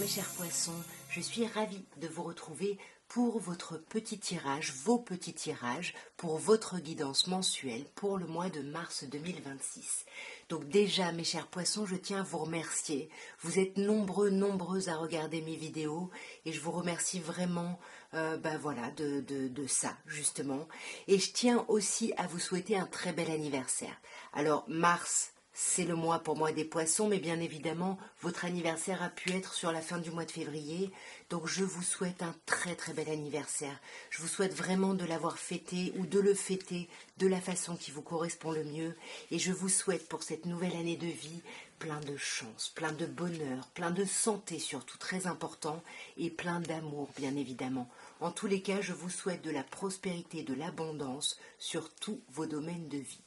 mes chers poissons, je suis ravie de vous retrouver pour votre petit tirage, vos petits tirages, pour votre guidance mensuelle pour le mois de mars 2026. Donc déjà, mes chers poissons, je tiens à vous remercier. Vous êtes nombreuses à regarder mes vidéos et je vous remercie vraiment de ça, justement. Et je tiens aussi à vous souhaiter un très bel anniversaire. Alors, mars, c'est le mois pour moi des poissons, mais bien évidemment, votre anniversaire a pu être sur la fin du mois de février. Donc je vous souhaite un très très bel anniversaire. Je vous souhaite vraiment de l'avoir fêté ou de le fêter de la façon qui vous correspond le mieux. Et je vous souhaite pour cette nouvelle année de vie plein de chance, plein de bonheur, plein de santé surtout, très important, et plein d'amour bien évidemment. En tous les cas, je vous souhaite de la prospérité, de l'abondance sur tous vos domaines de vie.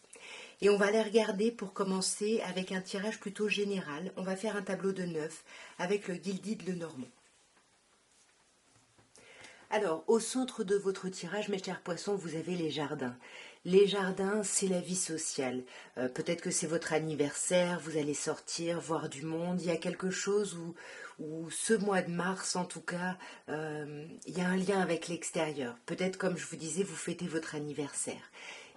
Et on va aller regarder pour commencer avec un tirage plutôt général. On va faire un tableau de 9 avec le Gilded Lenormand. Alors, au centre de votre tirage, mes chers poissons, vous avez les jardins. Les jardins, c'est la vie sociale. Peut-être que c'est votre anniversaire, vous allez sortir, voir du monde. Il y a quelque chose où ce mois de mars, en tout cas, il y a un lien avec l'extérieur. Peut-être, comme je vous disais, vous fêtez votre anniversaire.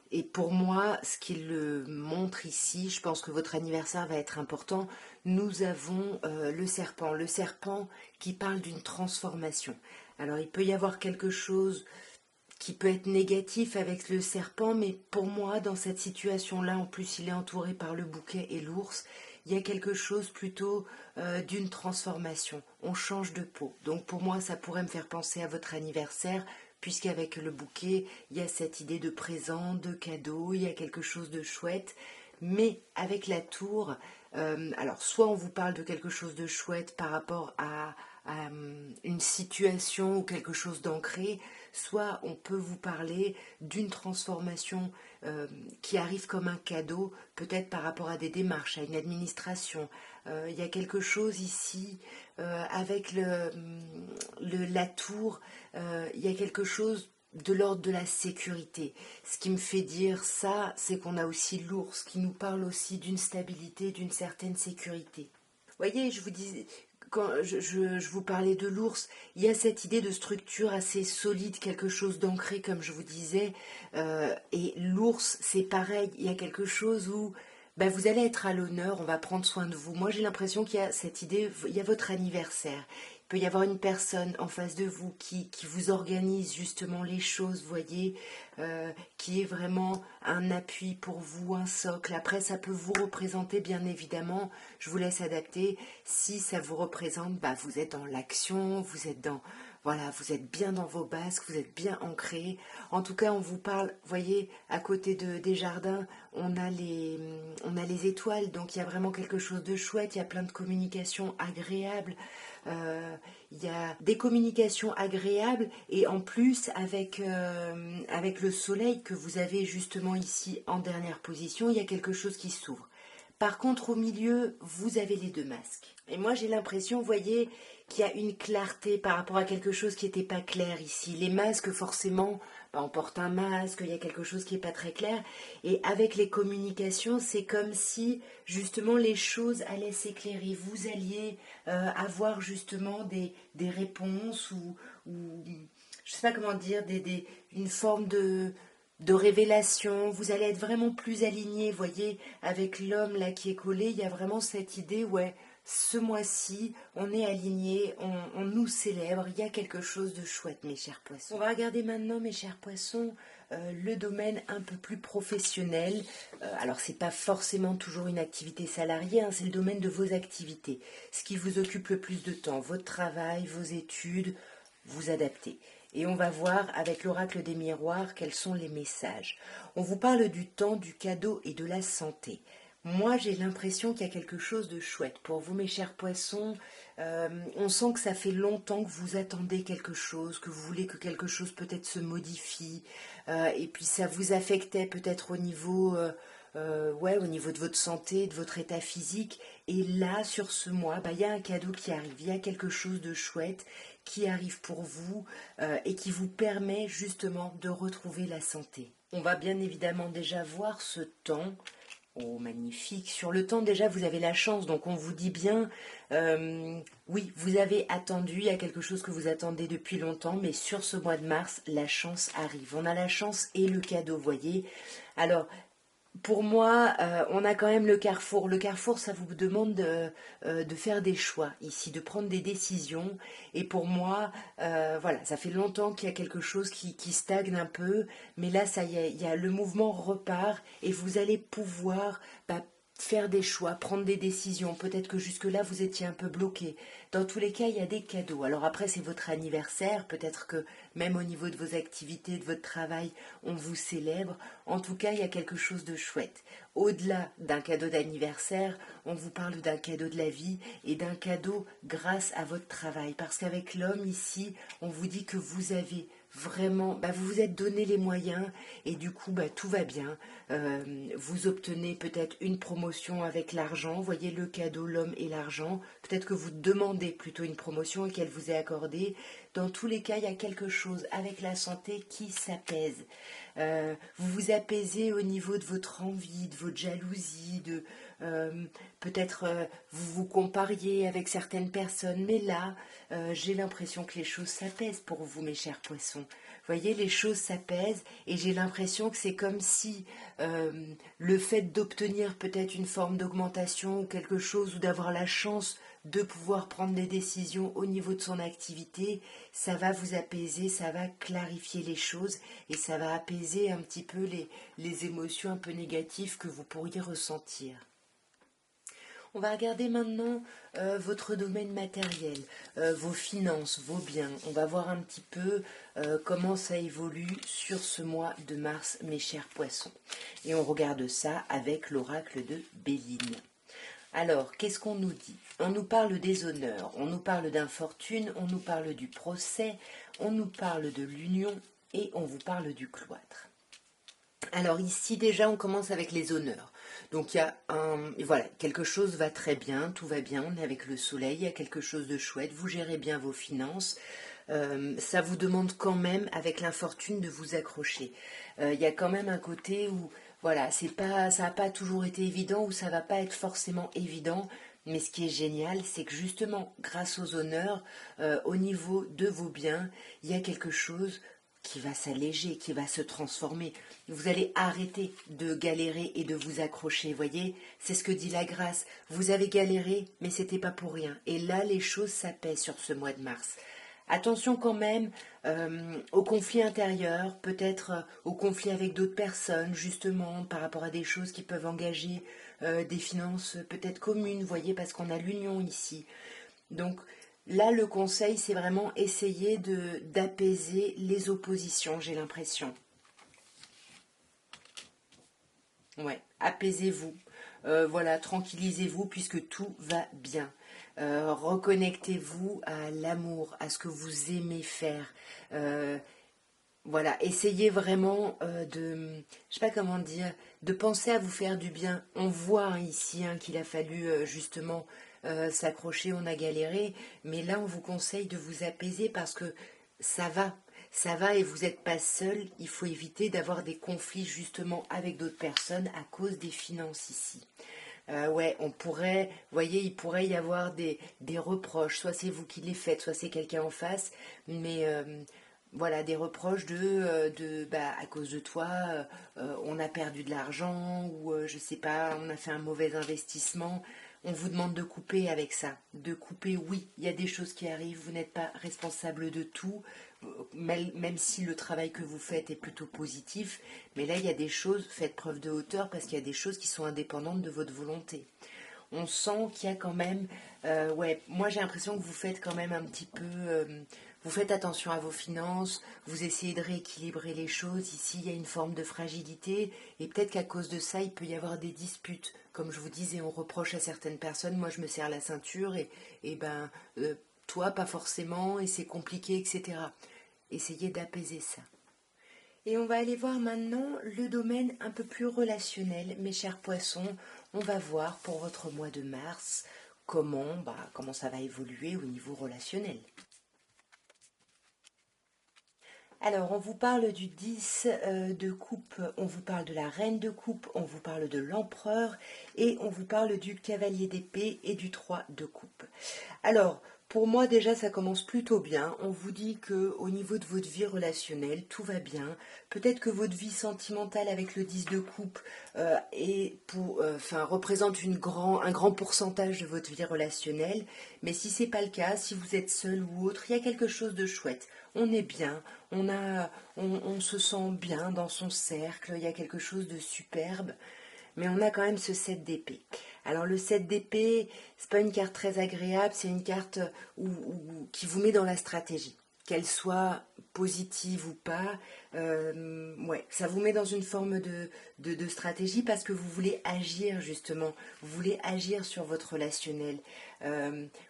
Et pour moi, ce qu'il montre ici, je pense que votre anniversaire va être important. Nous avons le serpent qui parle d'une transformation. Alors il peut y avoir quelque chose qui peut être négatif avec le serpent, mais pour moi, dans cette situation-là, en plus il est entouré par le bouquet et l'ours, il y a quelque chose plutôt d'une transformation. On change de peau. Donc pour moi, ça pourrait me faire penser à votre anniversaire, puisqu'avec le bouquet, il y a cette idée de présent, de cadeau, il y a quelque chose de chouette. Mais avec la tour, alors soit on vous parle de quelque chose de chouette par rapport à une situation ou quelque chose d'ancré, soit on peut vous parler d'une transformation qui arrive comme un cadeau, peut-être par rapport à des démarches, à une administration. Il y a quelque chose ici avec la tour, il y a quelque chose de l'ordre de la sécurité. Ce qui me fait dire ça, c'est qu'on a aussi l'ours qui nous parle aussi d'une stabilité, d'une certaine sécurité. Vous voyez, je vous disais, quand je vous parlais de l'ours, il y a cette idée de structure assez solide, quelque chose d'ancré, comme je vous disais. Et l'ours, c'est pareil, il y a quelque chose où vous allez être à l'honneur, on va prendre soin de vous. Moi, j'ai l'impression qu'il y a cette idée, il y a votre anniversaire. Il peut y avoir une personne en face de vous qui vous organise justement les choses, vous voyez, qui est vraiment un appui pour vous, un socle. Après, ça peut vous représenter, bien évidemment, je vous laisse adapter. Si ça vous représente, vous êtes dans l'action, vous êtes dans... Voilà, vous êtes bien dans vos basques, vous êtes bien ancrés. En tout cas, on vous parle, vous voyez, à côté des jardins, on a les étoiles, donc il y a vraiment quelque chose de chouette, il y a plein de communications agréables. Il y a des communications agréables et en plus avec le soleil que vous avez justement ici en dernière position, il y a quelque chose qui s'ouvre. Par contre, au milieu, vous avez les deux masques. Et moi, j'ai l'impression, vous voyez, qu'il y a une clarté par rapport à quelque chose qui n'était pas clair ici. Les masques, forcément, on porte un masque, il y a quelque chose qui n'est pas très clair. Et avec les communications, c'est comme si, justement, les choses allaient s'éclairer. Vous alliez avoir, justement, des réponses ou je ne sais pas comment dire, une forme de révélation, vous allez être vraiment plus aligné, voyez, avec l'homme là qui est collé, il y a vraiment cette idée, ouais, ce mois-ci, on est aligné, on nous célèbre, il y a quelque chose de chouette, mes chers poissons. On va regarder maintenant, mes chers poissons, le domaine un peu plus professionnel. Alors, c'est pas forcément toujours une activité salariée, c'est le domaine de vos activités, ce qui vous occupe le plus de temps, votre travail, vos études, vous adaptez. Et on va voir avec l'oracle des miroirs quels sont les messages. On vous parle du temps, du cadeau et de la santé. Moi, j'ai l'impression qu'il y a quelque chose de chouette. Pour vous, mes chers poissons, on sent que ça fait longtemps que vous attendez quelque chose, que vous voulez que quelque chose peut-être se modifie. Et puis ça vous affectait peut-être au niveau de votre santé, de votre état physique. Et là, sur ce mois, il y a un cadeau qui arrive, il y a quelque chose de chouette qui arrive pour vous et qui vous permet justement de retrouver la santé. On va bien évidemment déjà voir ce temps. Oh, magnifique. Sur le temps, déjà, vous avez la chance. Donc, on vous dit bien, oui, vous avez attendu. Il y a quelque chose que vous attendez depuis longtemps. Mais sur ce mois de mars, la chance arrive. On a la chance et le cadeau, voyez. Alors, pour moi, on a quand même le carrefour. Le carrefour, ça vous demande de faire des choix ici, de prendre des décisions. Et pour moi, voilà, ça fait longtemps qu'il y a quelque chose qui stagne un peu, mais là, ça y est, le mouvement repart et vous allez pouvoir faire des choix, prendre des décisions. Peut-être que jusque-là, vous étiez un peu bloqué. Dans tous les cas, il y a des cadeaux. Alors après, c'est votre anniversaire. Peut-être que même au niveau de vos activités, de votre travail, on vous célèbre. En tout cas, il y a quelque chose de chouette. Au-delà d'un cadeau d'anniversaire, on vous parle d'un cadeau de la vie et d'un cadeau grâce à votre travail. Parce qu'avec l'homme ici, on vous dit que vous avez vraiment, vous vous êtes donné les moyens et du coup, tout va bien. Vous obtenez peut-être une promotion avec l'argent. Voyez le cadeau, l'homme et l'argent. Peut-être que vous demandez plutôt une promotion et qu'elle vous est accordée. Dans tous les cas, il y a quelque chose avec la santé qui s'apaise. Vous vous apaisez au niveau de votre envie, de votre jalousie, peut-être vous vous compariez avec certaines personnes, mais là, j'ai l'impression que les choses s'apaisent pour vous, mes chers poissons. Voyez, les choses s'apaisent et j'ai l'impression que c'est comme si le fait d'obtenir peut-être une forme d'augmentation ou quelque chose ou d'avoir la chance de pouvoir prendre des décisions au niveau de son activité, ça va vous apaiser, ça va clarifier les choses et ça va apaiser un petit peu les émotions un peu négatives que vous pourriez ressentir. On va regarder maintenant votre domaine matériel, vos finances, vos biens. On va voir un petit peu comment ça évolue sur ce mois de mars, mes chers poissons. Et on regarde ça avec l'oracle de Béline. Alors, qu'est-ce qu'on nous dit? On nous parle des honneurs, on nous parle d'infortune, on nous parle du procès, on nous parle de l'union et on vous parle du cloître. Alors ici déjà on commence avec les honneurs. Donc il y a voilà, quelque chose va très bien, tout va bien, on est avec le soleil, il y a quelque chose de chouette, vous gérez bien vos finances. Ça vous demande quand même avec l'infortune de vous accrocher. Il y a quand même un côté où voilà, c'est pas, ça n'a pas toujours été évident ou ça va pas être forcément évident. Mais ce qui est génial, c'est que justement, grâce aux honneurs, au niveau de vos biens, il y a quelque chose qui va s'alléger, qui va se transformer. Vous allez arrêter de galérer et de vous accrocher, voyez. C'est ce que dit la grâce. Vous avez galéré, mais c'était pas pour rien. Et là, les choses s'apaisent sur ce mois de mars. Attention quand même aux conflits intérieurs, peut-être aux conflits avec d'autres personnes, justement, par rapport à des choses qui peuvent engager des finances peut-être communes, vous voyez, parce qu'on a l'union ici. Donc là, le conseil, c'est vraiment essayer d'apaiser les oppositions, j'ai l'impression. Ouais, apaisez-vous. Voilà, tranquillisez-vous puisque tout va bien. Reconnectez-vous à l'amour, à ce que vous aimez faire. Voilà, essayez vraiment je sais pas comment dire, de penser à vous faire du bien. On voit ici qu'il a fallu justement s'accrocher, on a galéré, mais là on vous conseille de vous apaiser parce que ça va, ça va et vous n'êtes pas seul. Il faut éviter d'avoir des conflits justement avec d'autres personnes à cause des finances ici. Ouais, on pourrait, vous voyez, il pourrait y avoir des reproches, soit c'est vous qui les faites, soit c'est quelqu'un en face, mais voilà, des reproches à cause de toi, on a perdu de l'argent, ou je sais pas, on a fait un mauvais investissement. On vous demande de couper avec ça. De couper, oui, il y a des choses qui arrivent, vous n'êtes pas responsable de tout, même si le travail que vous faites est plutôt positif, mais là, il y a des choses, faites preuve de hauteur parce qu'il y a des choses qui sont indépendantes de votre volonté. On sent qu'il y a quand même, ouais, moi j'ai l'impression que vous faites quand même un petit peu, vous faites attention à vos finances, vous essayez de rééquilibrer les choses. Ici, il y a une forme de fragilité et peut-être qu'à cause de ça, il peut y avoir des disputes. Comme je vous disais, on reproche à certaines personnes, moi je me serre la ceinture et toi pas forcément et c'est compliqué, etc. Essayez d'apaiser ça. Et on va aller voir maintenant le domaine un peu plus relationnel, mes chers poissons. On va voir pour votre mois de mars comment ça va évoluer au niveau relationnel. Alors, on vous parle du 10 de coupe, on vous parle de la reine de coupe, on vous parle de l'empereur et on vous parle du cavalier d'épée et du 3 de coupe. Alors, pour moi déjà ça commence plutôt bien. On vous dit que au niveau de votre vie relationnelle, tout va bien. Peut-être que votre vie sentimentale avec le 10 de coupe représente un grand pourcentage de votre vie relationnelle. Mais si c'est pas le cas, si vous êtes seul ou autre, il y a quelque chose de chouette. On est bien, on se sent bien dans son cercle, il y a quelque chose de superbe. Mais on a quand même ce 7 d'épée. Alors le 7 d'épée, c'est pas une carte très agréable, c'est une carte qui vous met dans la stratégie. Qu'elle soit positive ou pas, ouais, ça vous met dans une forme de stratégie parce que vous voulez agir justement, vous voulez agir sur votre relationnel.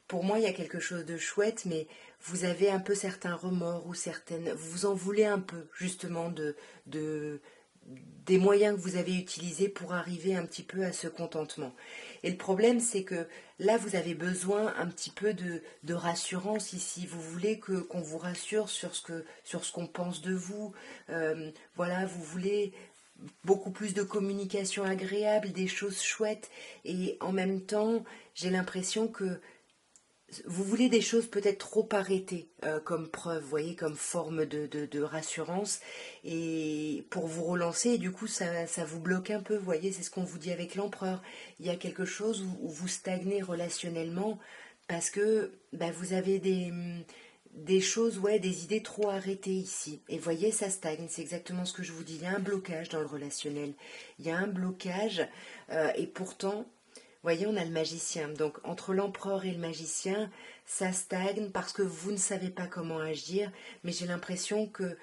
Pour moi, il y a quelque chose de chouette, mais vous avez un peu certains remords ou certaines, vous en voulez un peu justement de des moyens que vous avez utilisés pour arriver un petit peu à ce contentement. Et le problème, c'est que là, vous avez besoin un petit peu de rassurance ici. Vous voulez qu'on vous rassure sur ce qu'on pense de vous. Voilà, vous voulez beaucoup plus de communication agréable, des choses chouettes. Et en même temps, j'ai l'impression que vous voulez des choses peut-être trop arrêtées comme preuve, vous voyez, comme forme de rassurance, et pour vous relancer, et du coup ça vous bloque un peu, vous voyez, c'est ce qu'on vous dit avec l'empereur. Il y a quelque chose où vous stagnez relationnellement parce que bah, vous avez des choses, ouais, des idées trop arrêtées ici. Et voyez, ça stagne, c'est exactement ce que je vous dis. Il y a un blocage dans le relationnel. Il y a un blocage, et pourtant, voyez, on a le magicien. Donc, entre l'empereur et le magicien, ça stagne parce que vous ne savez pas comment agir. Mais j'ai l'impression que,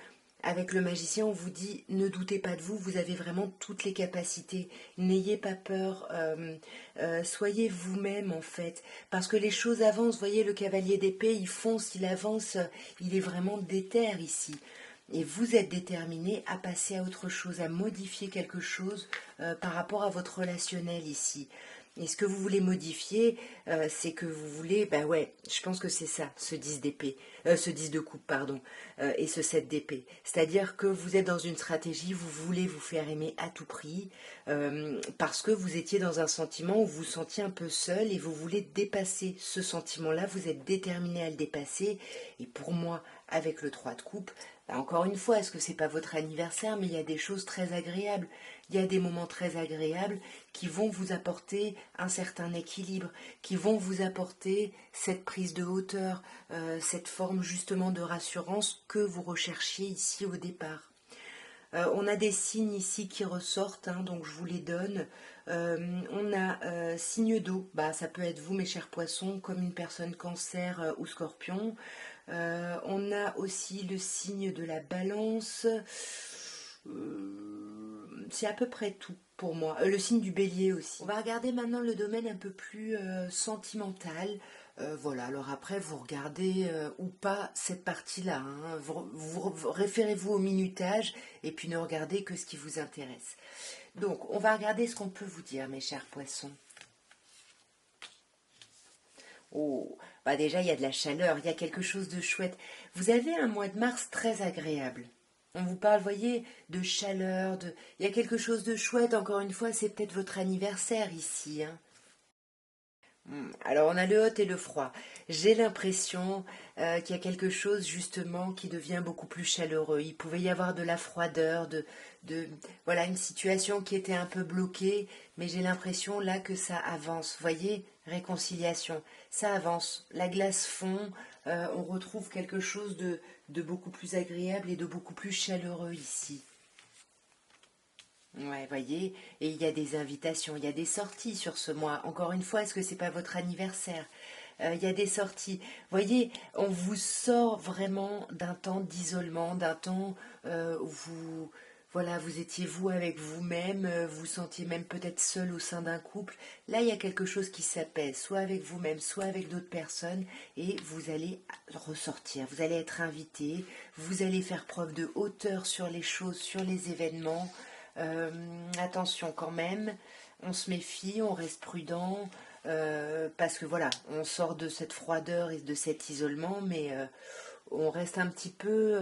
avec le magicien, on vous dit ne doutez pas de vous, vous avez vraiment toutes les capacités. N'ayez pas peur, soyez vous-même en fait. Parce que les choses avancent. Voyez, le cavalier d'épée, il fonce, il avance, il est vraiment déter ici. Et vous êtes déterminé à passer à autre chose, à modifier quelque chose par rapport à votre relationnel ici. Et ce que vous voulez modifier, c'est que vous voulez, bah ouais, je pense que c'est ça, ce 10 d'épée, ce 10 de coupe, pardon, et ce 7 d'épée. C'est-à-dire que vous êtes dans une stratégie, vous voulez vous faire aimer à tout prix, parce que vous étiez dans un sentiment où vous vous sentiez un peu seul et vous voulez dépasser ce sentiment-là, vous êtes déterminé à le dépasser. Et pour moi, avec le 3 de coupe, bah encore une fois, est-ce que c'est pas votre anniversaire, mais il y a des choses très agréables, il y a des moments très agréables qui vont vous apporter un certain équilibre, qui vont vous apporter cette prise de hauteur, cette forme justement de rassurance que vous recherchiez ici au départ. On a des signes ici qui ressortent, hein, donc je vous les donne. On a signe d'eau, bah, ça peut être vous mes chers poissons, comme une personne cancer ou scorpion. On a aussi le signe de la balance. C'est à peu près tout pour moi. Le signe du bélier aussi. On va regarder maintenant le domaine un peu plus sentimental. Voilà, alors après, vous regardez ou pas cette partie-là. Hein. Référez-vous au minutage et puis ne regardez que ce qui vous intéresse. Donc, on va regarder ce qu'on peut vous dire, mes chers poissons. Oh, bah déjà, il y a de la chaleur, il y a quelque chose de chouette. Vous avez un mois de mars très agréable. On vous parle, voyez, de chaleur, il y a quelque chose de chouette. Encore une fois, c'est peut-être votre anniversaire ici, hein. Alors on a le hot et le froid. J'ai l'impression qu'il y a quelque chose justement qui devient beaucoup plus chaleureux. Il pouvait y avoir de la froideur, voilà une situation qui était un peu bloquée, mais j'ai l'impression là que ça avance. Voyez, réconciliation, ça avance. La glace fond, on retrouve quelque chose de beaucoup plus agréable et de beaucoup plus chaleureux ici. Ouais, voyez, et il y a des invitations, il y a des sorties sur ce mois. Encore une fois, est-ce que c'est pas votre anniversaire? Il y a des sorties. Voyez, on vous sort vraiment d'un temps d'isolement, d'un temps où vous, voilà, vous étiez vous avec vous-même, vous vous sentiez même peut-être seul au sein d'un couple. Là, il y a quelque chose qui s'apaise, soit avec vous-même, soit avec d'autres personnes, et vous allez ressortir. Vous allez être invité, vous allez faire preuve de hauteur sur les choses, sur les événements. Attention quand même, on se méfie, on reste prudent, parce que voilà, on sort de cette froideur et de cet isolement, mais on reste un petit peu,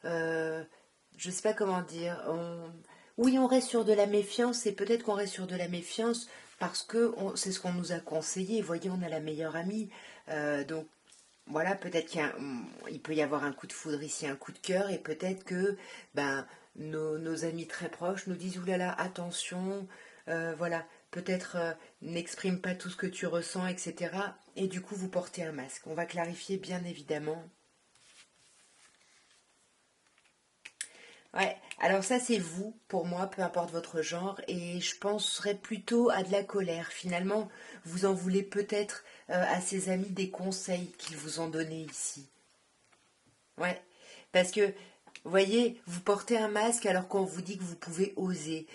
je sais pas comment dire, oui, on reste sur de la méfiance et peut-être qu'on reste sur de la méfiance parce que c'est ce qu'on nous a conseillé. Voyez, on a la meilleure amie, donc voilà, peut-être il peut y avoir un coup de foudre ici, un coup de cœur, et peut-être que ben, nos amis très proches nous disent oulala, attention, voilà, peut-être n'exprime pas tout ce que tu ressens, etc. Et du coup, vous portez un masque. On va clarifier bien évidemment. Ouais, alors ça c'est vous, pour moi, peu importe votre genre, et je penserais plutôt à de la colère. Finalement, vous en voulez peut-être à ces amis des conseils qu'ils vous ont donnés ici. Ouais, parce que, voyez, vous portez un masque alors qu'on vous dit que vous pouvez oser.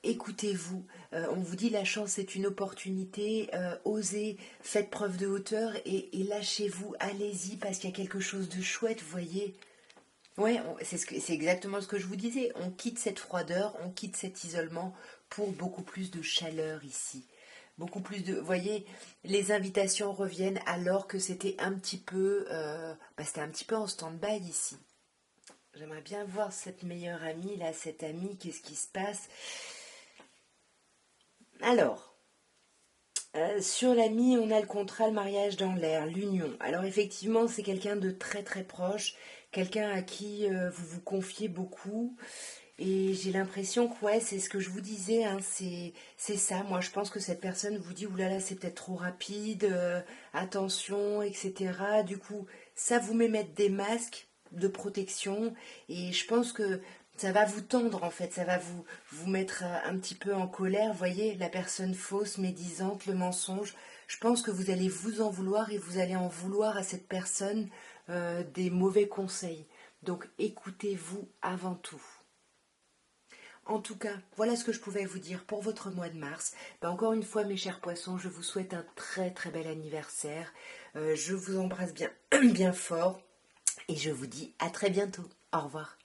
Écoutez-vous, on vous dit la chance est une opportunité, osez, faites preuve de hauteur et lâchez-vous, allez-y parce qu'il y a quelque chose de chouette, vous voyez. Ouais, c'est exactement ce que je vous disais. On quitte cette froideur, on quitte cet isolement pour beaucoup plus de chaleur ici. Beaucoup plus de... Vous voyez, les invitations reviennent alors que c'était un petit peu... c'était un petit peu en stand-by ici. J'aimerais bien voir cette meilleure amie, là, cette amie, qu'est-ce qui se passe. Alors, sur l'ami, on a le contrat, le mariage dans l'air, l'union. Alors effectivement, c'est quelqu'un de très très proche, quelqu'un à qui vous vous confiez beaucoup. Et j'ai l'impression que ouais, c'est ce que je vous disais, hein, c'est ça. Moi, je pense que cette personne vous dit, oulala, c'est peut-être trop rapide, attention, etc. Du coup, ça vous met mettre des masques de protection. Et je pense que ça va vous tendre, en fait. Ça va vous mettre un petit peu en colère. Vous voyez, la personne fausse, médisante, le mensonge. Je pense que vous allez vous en vouloir et vous allez en vouloir à cette personne des mauvais conseils. Donc, écoutez-vous avant tout. En tout cas, voilà ce que je pouvais vous dire pour votre mois de mars. Encore une fois, mes chers poissons, je vous souhaite un très très bel anniversaire. Je vous embrasse bien, bien fort et je vous dis à très bientôt. Au revoir.